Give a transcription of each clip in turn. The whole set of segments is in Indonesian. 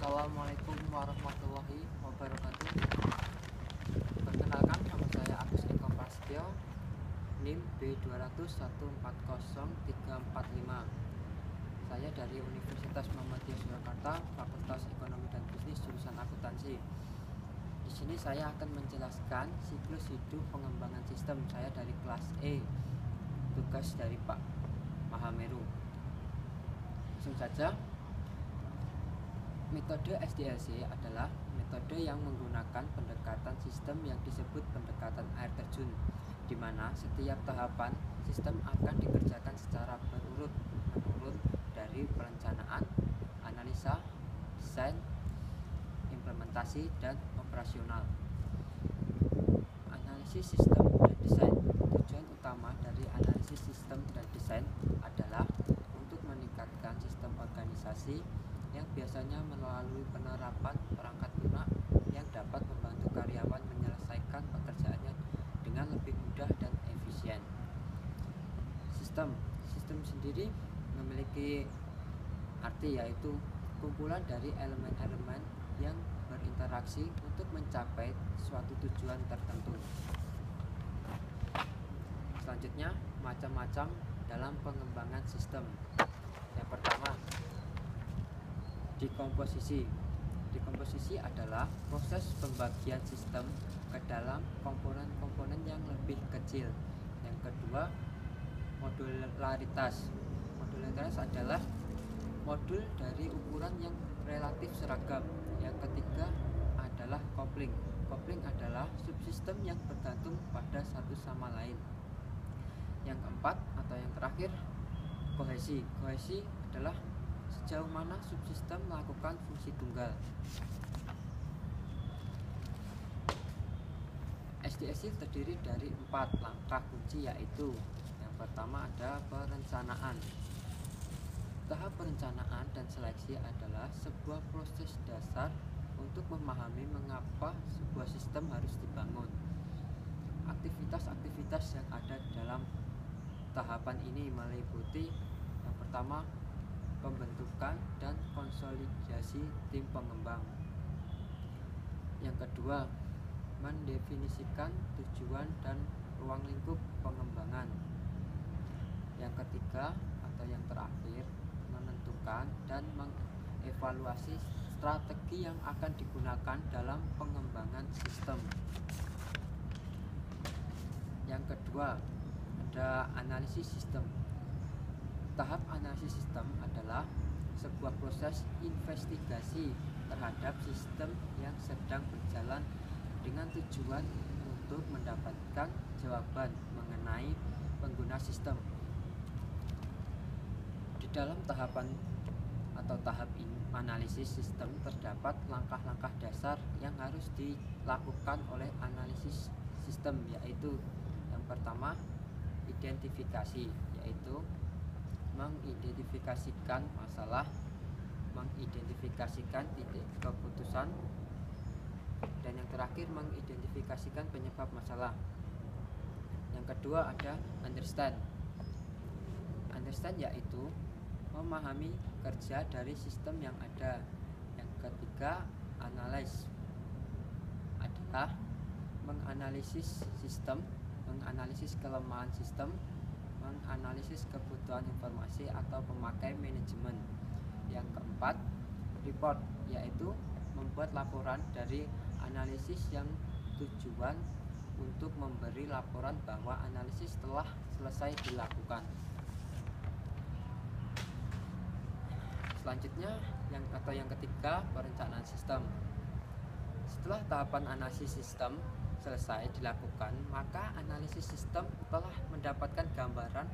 Assalamualaikum warahmatullahi wabarakatuh. Perkenalkan, nama saya Agus Eko Prasetyo, NIM B200140345. Saya dari Universitas Muhammadiyah Surakarta, Fakultas Ekonomi dan Bisnis, jurusan Akuntansi. Di sini saya akan menjelaskan siklus hidup pengembangan sistem saya dari kelas E, tugas dari Pak Mahameru. Langsung saja. Metode SDLC adalah metode yang menggunakan pendekatan sistem yang disebut pendekatan air terjun, di mana setiap tahapan sistem akan dikerjakan secara berurut menurun dari perencanaan, analisa, desain, implementasi, dan operasional. Analisis sistem dan desain. Tujuan utama dari analisis sistem dan desain adalah untuk meningkatkan sistem organisasi yang biasanya melalui penerapan perangkat lunak yang dapat membantu karyawan menyelesaikan pekerjaannya dengan lebih mudah dan efisien. Sistem sendiri memiliki arti, yaitu kumpulan dari elemen-elemen yang berinteraksi untuk mencapai suatu tujuan tertentu. Selanjutnya, macam-macam dalam pengembangan sistem. Yang pertama, Dekomposisi adalah proses pembagian sistem ke dalam komponen-komponen yang lebih kecil. Yang kedua, modularitas. Modularitas adalah modul dari ukuran yang relatif seragam. Yang ketiga adalah coupling. Coupling adalah subsistem yang bergantung pada satu sama lain. Yang keempat atau yang terakhir, kohesi. Kohesi adalah sejauh mana subsistem melakukan fungsi tunggal. SDLC terdiri dari 4 langkah kunci, yaitu yang pertama ada perencanaan. Tahap perencanaan dan seleksi adalah sebuah proses dasar untuk memahami mengapa sebuah sistem harus dibangun. Aktivitas-aktivitas yang ada dalam tahapan ini meliputi yang pertama, pembentukan dan konsolidasi tim pengembang. Yang kedua, mendefinisikan tujuan dan ruang lingkup pengembangan. Yang ketiga atau yang terakhir, menentukan dan mengevaluasi strategi yang akan digunakan dalam pengembangan sistem. Yang kedua, ada analisis sistem. Tahap analisis sistem adalah sebuah proses investigasi terhadap sistem yang sedang berjalan dengan tujuan untuk mendapatkan jawaban mengenai pengguna sistem. Di dalam tahapan atau tahap analisis sistem terdapat langkah-langkah dasar yang harus dilakukan oleh analisis sistem, yaitu yang pertama, identifikasi, yaitu mengidentifikasikan masalah, mengidentifikasikan titik keputusan, dan yang terakhir mengidentifikasikan penyebab masalah. Yang kedua ada understand. Understand yaitu memahami kerja dari sistem yang ada. Yang ketiga, analyze adalah menganalisis sistem, menganalisis kelemahan sistem, menganalisis kebutuhan informasi atau pemakai manajemen. Yang keempat, report, yaitu membuat laporan dari analisis yang tujuan untuk memberi laporan bahwa analisis telah selesai dilakukan. Selanjutnya yang ketiga, perencanaan sistem. Setelah tahapan analisis sistem selesai dilakukan, maka analisis sistem telah mendapatkan gambaran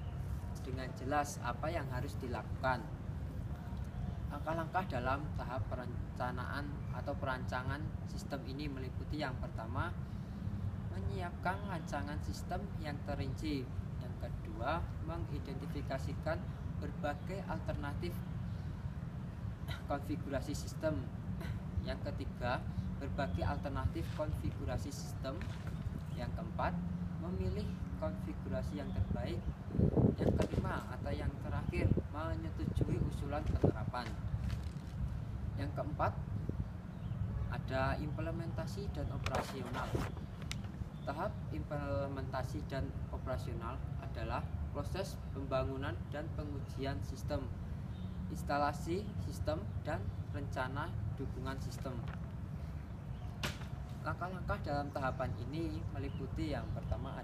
dengan jelas apa yang harus dilakukan. Langkah-langkah dalam tahap perencanaan atau perancangan sistem ini meliputi yang pertama, menyiapkan rancangan sistem yang terinci. Yang kedua, mengidentifikasikan berbagai alternatif konfigurasi sistem. Yang ketiga, berbagai alternatif konfigurasi sistem. Yang keempat, memilih konfigurasi yang terbaik. Yang kelima atau yang terakhir, menyetujui usulan penerapan. Yang keempat, ada implementasi dan operasional. Tahap implementasi dan operasional adalah proses pembangunan dan pengujian sistem, instalasi sistem, dan rencana dukungan sistem. Langkah-langkah dalam tahapan ini meliputi yang pertama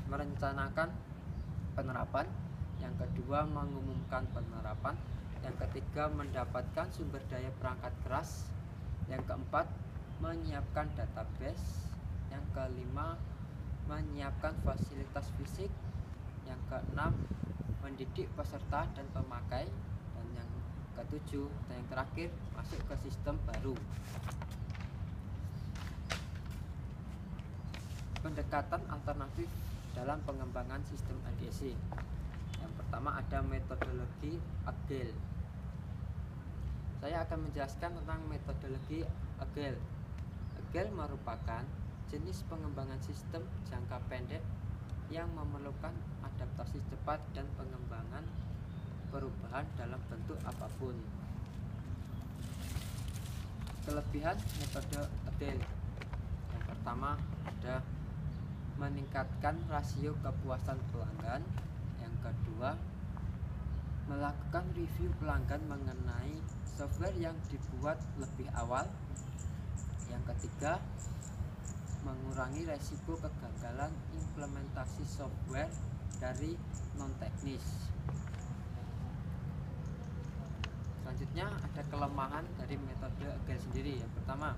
merencanakan penerapan, yang kedua mengumumkan penerapan, yang ketiga mendapatkan sumber daya perangkat keras, yang keempat menyiapkan database, yang kelima menyiapkan fasilitas fisik, yang keenam mendidik peserta dan pemakai, dan yang ketujuh dan yang terakhir masuk ke sistem baru. Pendekatan alternatif dalam pengembangan sistem LDC. Yang pertama ada metodologi Agile. Saya akan menjelaskan tentang metodologi Agile. Agile merupakan jenis pengembangan sistem jangka pendek yang memerlukan adaptasi cepat dan pengembangan perubahan dalam bentuk apapun. Kelebihan metode Agile. Yang pertama ada meningkatkan rasio kepuasan pelanggan. Yang kedua, melakukan review pelanggan mengenai software yang dibuat lebih awal. Yang ketiga, mengurangi resiko kegagalan implementasi software dari non-teknis. Selanjutnya ada kelemahan dari metode Agile sendiri. Yang pertama,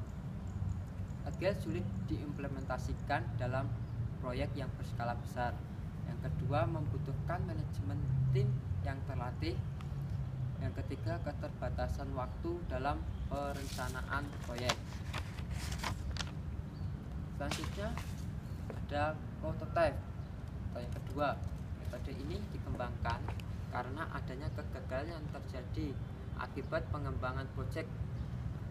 Agile sulit diimplementasikan dalam proyek yang berskala besar. Yang kedua, membutuhkan manajemen tim yang terlatih. Yang ketiga, keterbatasan waktu dalam perencanaan proyek. Selanjutnya ada prototype atau yang kedua. Metode ini dikembangkan karena adanya kegagalan yang terjadi akibat pengembangan proyek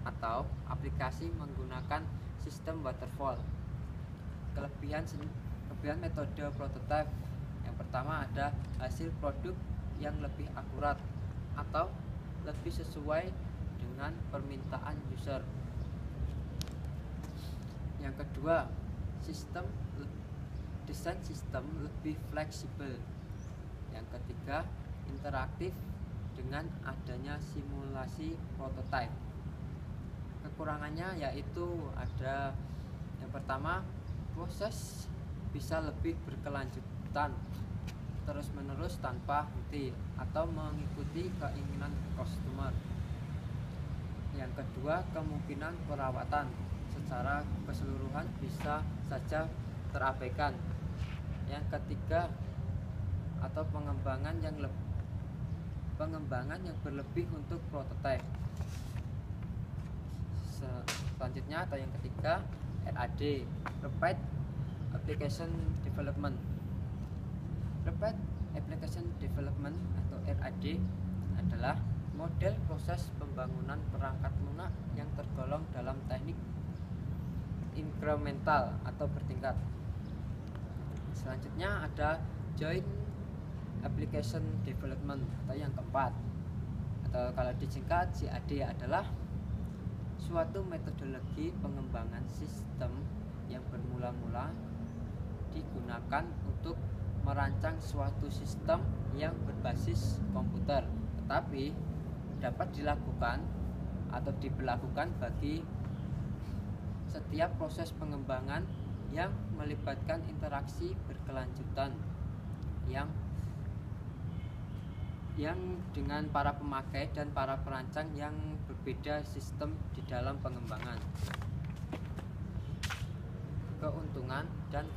atau aplikasi menggunakan sistem waterfall. Kelebihan metode prototype. Yang pertama ada hasil produk yang lebih akurat atau lebih sesuai dengan permintaan user. Yang kedua, desain sistem lebih fleksibel. Yang ketiga, interaktif dengan adanya simulasi prototype. Kekurangannya yaitu ada yang pertama, proses bisa lebih berkelanjutan terus-menerus tanpa henti atau mengikuti keinginan customer. Yang kedua, kemungkinan perawatan secara keseluruhan bisa saja terabaikan. Yang ketiga, atau pengembangan yang berlebih untuk prototipe. Selanjutnya atau yang ketiga, RAD, Rapid Application Development. Rapid Application Development atau RAD adalah model proses pembangunan perangkat lunak yang tergolong dalam teknik incremental atau bertingkat. Selanjutnya ada Joint Application Development atau yang keempat, atau kalau disingkat JAD, adalah suatu metodologi pengembangan sistem yang bermula-mula digunakan untuk merancang suatu sistem yang berbasis komputer, tetapi dapat dilakukan atau diberlakukan bagi setiap proses pengembangan yang melibatkan interaksi berkelanjutan yang dengan para pemakai dan para perancang yang berbeda sistem di dalam pengembangan. Keuntungan dan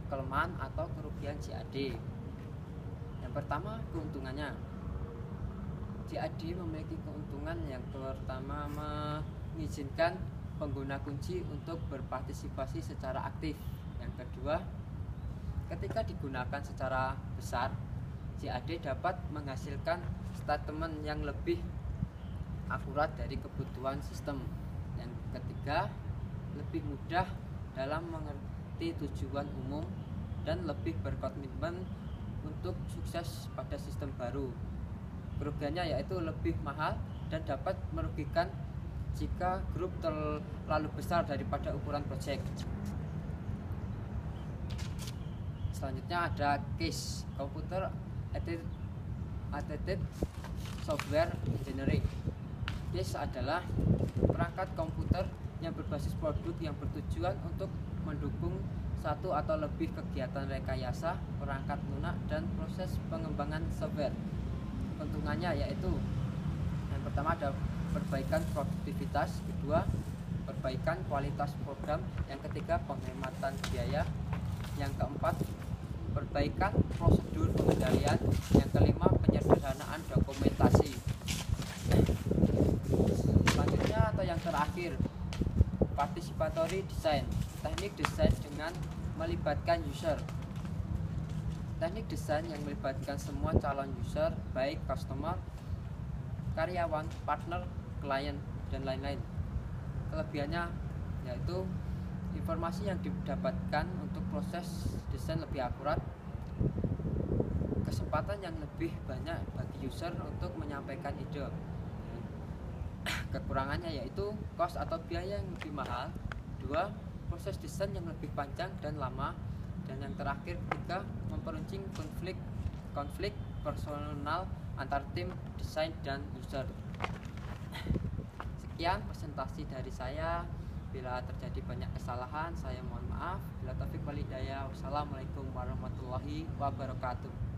kelemahan atau kerugian JAD. Yang pertama, keuntungannya. JAD memiliki keuntungan yang pertama, mengizinkan pengguna kunci untuk berpartisipasi secara aktif. Yang kedua, ketika digunakan secara besar, JAD dapat menghasilkan statement yang lebih akurat dari kebutuhan sistem. Yang ketiga, lebih mudah dalam mengerti tujuan umum dan lebih berkomitmen untuk sukses pada sistem baru. Kerugiannya yaitu lebih mahal dan dapat merugikan jika grup terlalu besar daripada ukuran proyek. Selanjutnya ada CASE, Computer Aided Software Engineering. CASE adalah perangkat komputer yang berbasis produk yang bertujuan untuk mendukung satu atau lebih kegiatan rekayasa, perangkat lunak, dan proses pengembangan software. Keuntungannya yaitu yang pertama ada perbaikan produktivitas, kedua perbaikan kualitas program, yang ketiga penghematan biaya, yang keempat perbaikan prosedur pengendalian, yang kelima penyederhanaan dokumentasi. Selanjutnya atau yang terakhir, participatory design, teknik desain dengan melibatkan user. Teknik desain yang melibatkan semua calon user, baik customer, karyawan, partner, klien, dan lain-lain. Kelebihannya yaitu informasi yang didapatkan untuk proses desain lebih akurat, kesempatan yang lebih banyak bagi user untuk menyampaikan ide. Kekurangannya yaitu cost atau biaya yang lebih mahal, dua, proses desain yang lebih panjang dan lama, dan yang terakhir ketiga, memperuncing konflik personal antar tim desain dan user. Sekian presentasi dari saya. Bila terjadi banyak kesalahan, saya mohon maaf. Bila taufik wal hidayah. Wassalamualaikum warahmatullahi wabarakatuh.